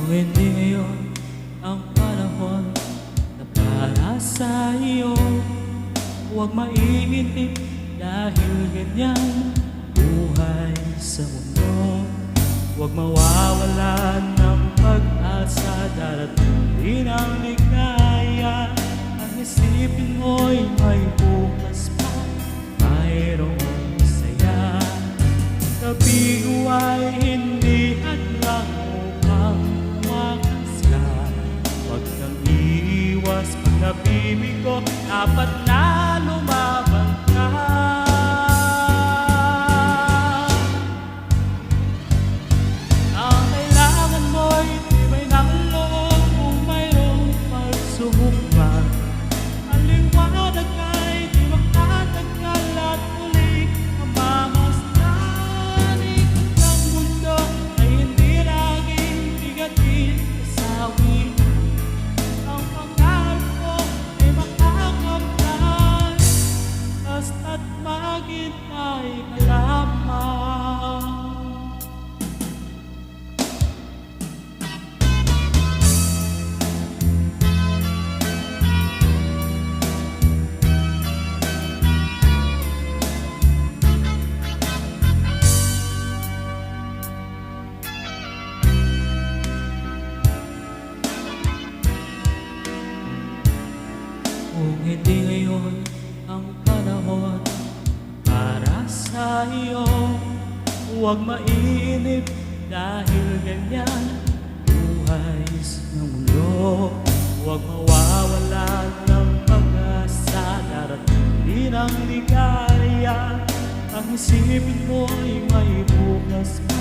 Hindi ngayon ang panahon na para sa iyo. Huwag maiintip dahil ganyan buhay sa mundo. Huwag mawawalan ng pag-asa, darating din ang ligaya. Ang isipin mo'y may bukas pa, mayroong saya. Kabigo ay hindi hadlang upang tumakas ka. Huwag kang iiwas pag nabibigo, dapat na lumaban ka. Ang kailangan mo'y tibay ng loob kung mayroong pagsubok. Ang liwanag ay di makatagal at muli mamasdan. Ikot ng mundo ay hindi laging bigatin kasawi. Ang pangarap ko ay makakamtan, basta't maghintay ka lamang. Kung hindi ngayon ang panahon para sa iyo, huwag mainip dahil ganyan buhay sa mundo. Huwag mawawalan ng pag-asa, darating din ang ligaya. Ang isipin mo'y may bukas pa,